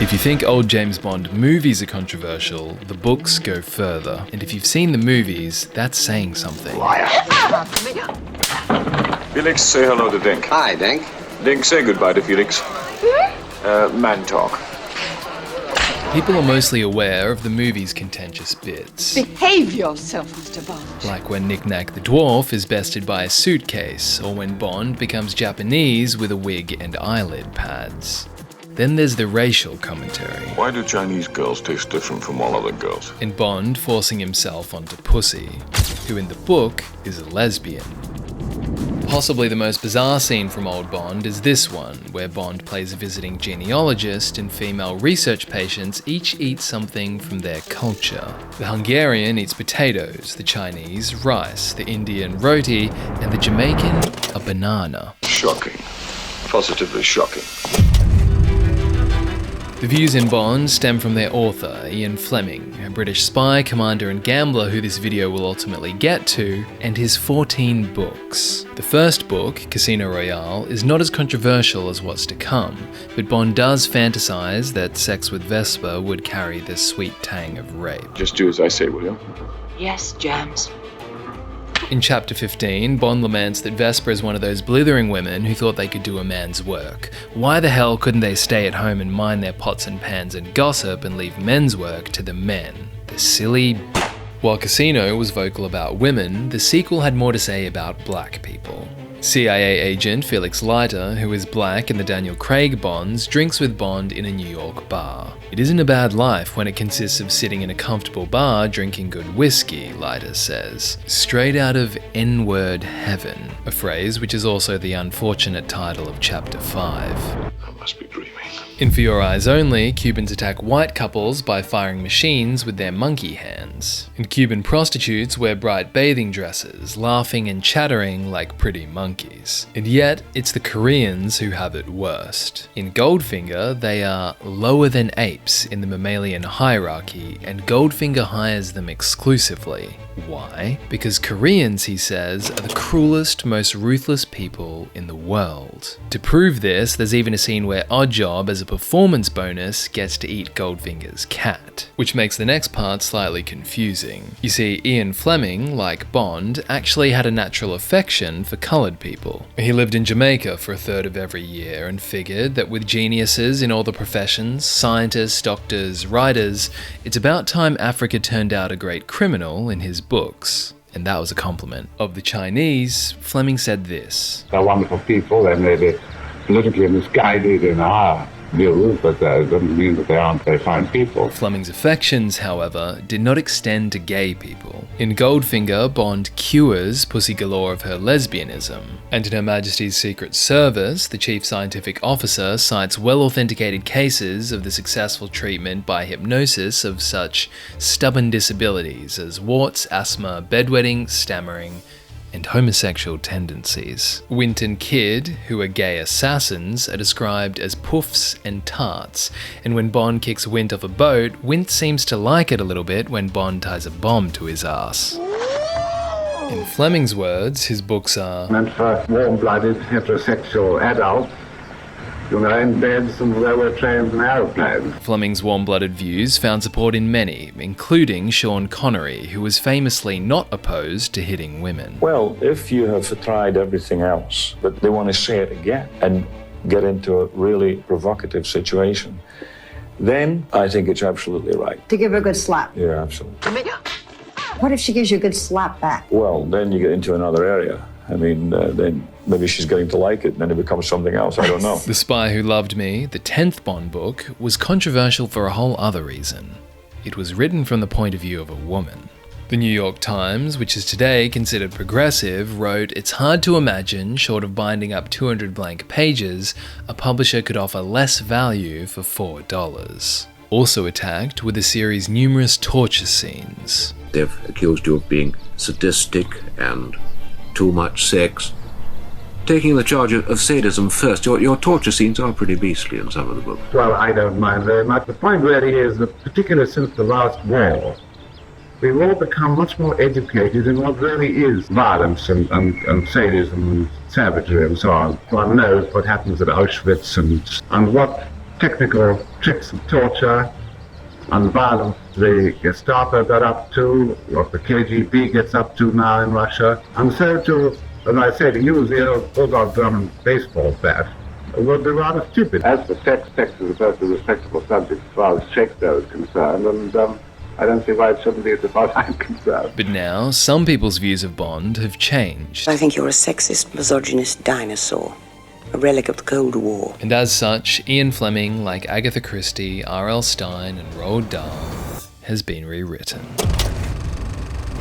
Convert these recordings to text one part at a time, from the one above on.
If you think old James Bond movies are controversial, the books go further. And if you've seen the movies, that's saying something. Liar. Felix, say hello to Dink. Hi, Dink. Dink, say goodbye to Felix. Man talk. People are mostly aware of the movie's contentious bits. Behave yourself, Mr. Bond. Like when Knick-Knack the Dwarf is bested by a suitcase, or when Bond becomes Japanese with a wig and eyelid pads. Then there's the racial commentary. Why do Chinese girls taste different from all other girls? And Bond forcing himself onto Pussy, who in the book is a lesbian. Possibly the most bizarre scene from old Bond is this one, where Bond plays a visiting genealogist and female research patients each eat something from their culture. The Hungarian eats potatoes, the Chinese rice, the Indian roti, and the Jamaican a banana. Shocking. Positively shocking. The views in Bond stem from their author, Ian Fleming, a British spy, commander and gambler who this video will ultimately get to, and his 14 books. The first book, Casino Royale, is not as controversial as what's to come, but Bond does fantasize that sex with Vesper would carry the sweet tang of rape. Just do as I say, will you? Yes, James. In chapter 15, Bond laments that Vesper is one of those blithering women who thought they could do a man's work. Why the hell couldn't they stay at home and mind their pots and pans and gossip and leave men's work to the men? The silly While Casino was vocal about women, the sequel had more to say about black people. CIA agent Felix Leiter, who is black in the Daniel Craig Bonds, drinks with Bond in a New York bar. It isn't a bad life when it consists of sitting in a comfortable bar drinking good whiskey, Leiter says. Straight out of N-word heaven, a phrase which is also the unfortunate title of chapter 5. I must be dreaming. In For Your Eyes Only, Cubans attack white couples by firing machines with their monkey hands. And Cuban prostitutes wear bright bathing dresses, laughing and chattering like pretty monkeys. And yet, it's the Koreans who have it worst. In Goldfinger, they are lower than apes in the mammalian hierarchy, and Goldfinger hires them exclusively. Why? Because Koreans, he says, are the cruelest, most ruthless people in the world. To prove this, there's even a scene where Oddjob, as a performance bonus, gets to eat Goldfinger's cat, which makes the next part slightly confusing. You see, Ian Fleming, like Bond, actually had a natural affection for coloured people. He lived in Jamaica for a third of every year and figured that with geniuses in all the professions, scientists, doctors, writers, it's about time Africa turned out a great criminal in his books. And that was a compliment. Of the Chinese, Fleming said this. They're wonderful people. They may be politically misguided in our views, but that doesn't mean that they aren't very fine people. Fleming's affections, however, did not extend to gay people. In Goldfinger, Bond cures Pussy Galore of her lesbianism. And in Her Majesty's Secret Service, the chief scientific officer cites well-authenticated cases of the successful treatment by hypnosis of such stubborn disabilities as warts, asthma, bedwetting, stammering, and homosexual tendencies. Wint and Kidd, who are gay assassins, are described as puffs and tarts, and when Bond kicks Wint off a boat, Wint seems to like it a little bit when Bond ties a bomb to his ass. In Fleming's words, his books are meant for warm-blooded, heterosexual adults, you know, in beds and railway trains and aeroplanes. Fleming's warm-blooded views found support in many, including Sean Connery, who was famously not opposed to hitting women. Well, if you have tried everything else, but they want to say it again and get into a really provocative situation, then I think it's absolutely right. To give her a good slap. Yeah, absolutely. What if she gives you a good slap back? Well, then you get into another area. I mean, then maybe she's getting to like it, and then it becomes something else. I don't know. The Spy Who Loved Me, the 10th Bond book, was controversial for a whole other reason. It was written from the point of view of a woman. The New York Times, which is today considered progressive, wrote, "It's hard to imagine, short of binding up 200 blank pages, a publisher could offer less value for $4. Also attacked were the series' numerous torture scenes. They've accused you of being sadistic and too much sex. Taking the charge of sadism first, your torture scenes are pretty beastly in some of the books. Well, I don't mind very much. The point really is that, particularly since the last war, we've all become much more educated in what really is violence and sadism and savagery and so on. One knows what happens at Auschwitz and what technical tricks of torture and violence the Gestapo got up to, what the KGB gets up to now in Russia. And so to, as I say, to use the old German baseball bat would be rather stupid. As for sex is a perfectly respectable subject as far as Shakespeare is concerned, and I don't see why it shouldn't be as far as I'm concerned. But now, some people's views of Bond have changed. I think you're a sexist, misogynist dinosaur. A relic of the Cold War. And as such, Ian Fleming, like Agatha Christie, R.L. Stine and Roald Dahl, has been rewritten.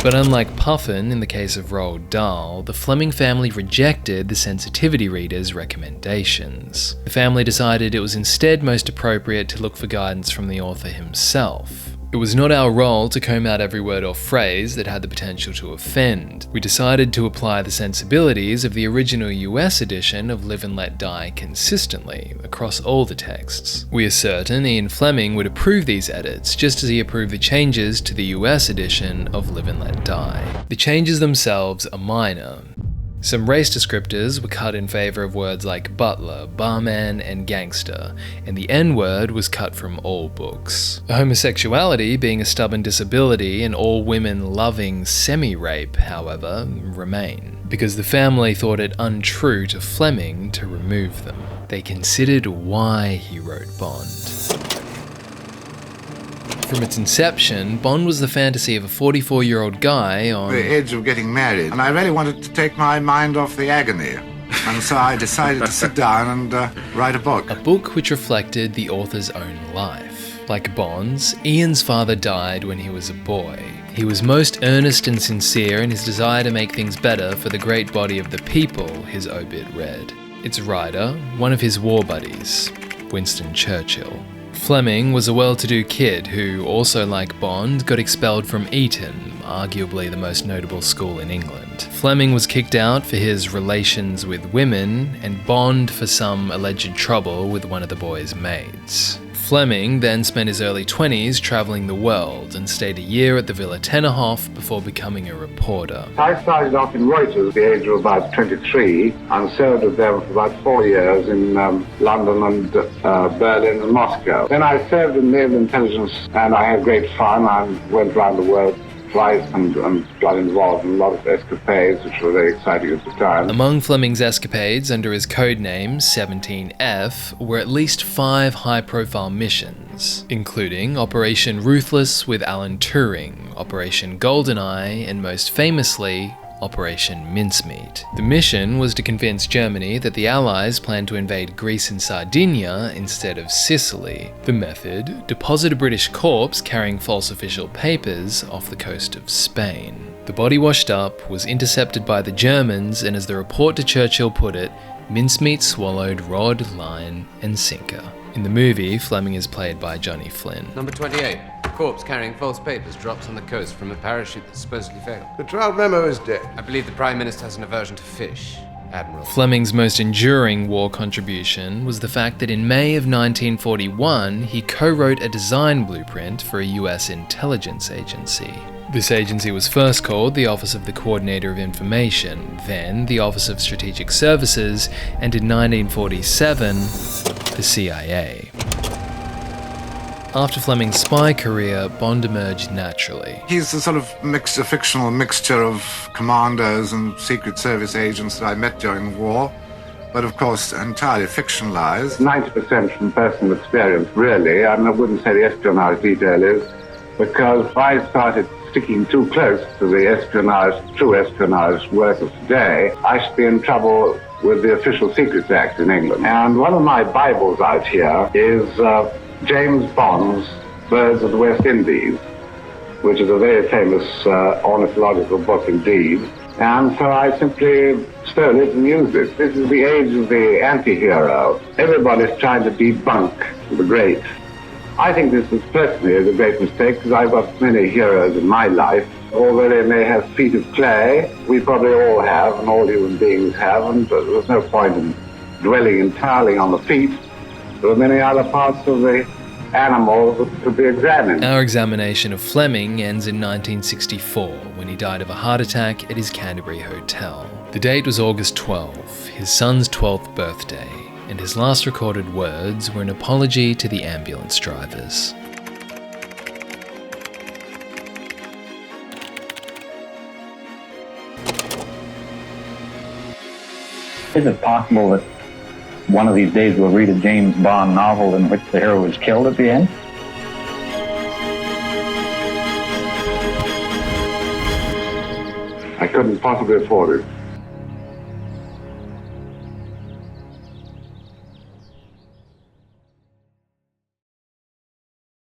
But unlike Puffin in the case of Roald Dahl, the Fleming family rejected the sensitivity reader's recommendations. The family decided it was instead most appropriate to look for guidance from the author himself. It was not our role to comb out every word or phrase that had the potential to offend. We decided to apply the sensibilities of the original US edition of Live and Let Die consistently, across all the texts. We are certain Ian Fleming would approve these edits, just as he approved the changes to the US edition of Live and Let Die. The changes themselves are minor. Some race descriptors were cut in favour of words like butler, barman, and gangster, and the N-word was cut from all books. Homosexuality being a stubborn disability and all women loving semi-rape, however, remain, because the family thought it untrue to Fleming to remove them. They considered why he wrote Bond. From its inception, Bond was the fantasy of a 44-year-old guy on the edge of getting married, and I really wanted to take my mind off the agony. And so I decided to sit down and write a book. A book which reflected the author's own life. Like Bond's, Ian's father died when he was a boy. He was most earnest and sincere in his desire to make things better for the great body of the people, his obit read. Its writer, one of his war buddies, Winston Churchill. Fleming was a well-to-do kid who, also like Bond, got expelled from Eton, arguably the most notable school in England. Fleming was kicked out for his relations with women, and Bond for some alleged trouble with one of the boy's maids. Fleming then spent his early 20s travelling the world and stayed a year at the Villa Tennerhof before becoming a reporter. I started off in Reuters at the age of about 23 and served with them for about 4 years in London and Berlin and Moscow. Then I served in naval intelligence and I had great fun. I went around the world twice and got involved in a lot of escapades, which were very exciting at the time. Among Fleming's escapades under his code name 17F were at least 5 high-profile missions, including Operation Ruthless with Alan Turing, Operation GoldenEye, and most famously, Operation Mincemeat. The mission was to convince Germany that the Allies planned to invade Greece and Sardinia instead of Sicily. The method: deposit a British corpse carrying false official papers off the coast of Spain. The body washed up, was intercepted by the Germans, and as the report to Churchill put it, mincemeat swallowed rod, line, and sinker. In the movie, Fleming is played by Johnny Flynn. Number 28. Corpse carrying false papers drops on the coast from a parachute that supposedly failed. The trial memo is dead. I believe the Prime Minister has an aversion to fish. Admiral. Fleming's most enduring war contribution was the fact that in May of 1941, he co-wrote a design blueprint for a US intelligence agency. This agency was first called the Office of the Coordinator of Information, then the Office of Strategic Services, and in 1947, the CIA. After Fleming's spy career, Bond emerged naturally. He's the sort of a fictional mixture of commandos and Secret Service agents that I met during the war, but of course entirely fictionalized. 90% from personal experience, really. I wouldn't say the espionage detail is, because if I started sticking too close to the true espionage work of today, I should be in trouble with the Official Secrets Act in England. And one of my Bibles out here is James Bond's Birds of the West Indies, which is a very famous ornithological book indeed. And so I simply stole it and used it. This is the age of the anti-hero. Everybody's trying to debunk the great. I think this is personally a great mistake because I've got many heroes in my life. Although they may have feet of clay, we probably all have, and all human beings have, and there's no point in dwelling entirely on the feet. There are many other parts of the animal that could be examined. Our examination of Fleming ends in 1964, when he died of a heart attack at his Canterbury hotel. The date was August 12, his son's 12th birthday, and his last recorded words were an apology to the ambulance drivers. Is it possible that one of these days we'll read a James Bond novel in which the hero is killed at the end? I couldn't possibly afford it.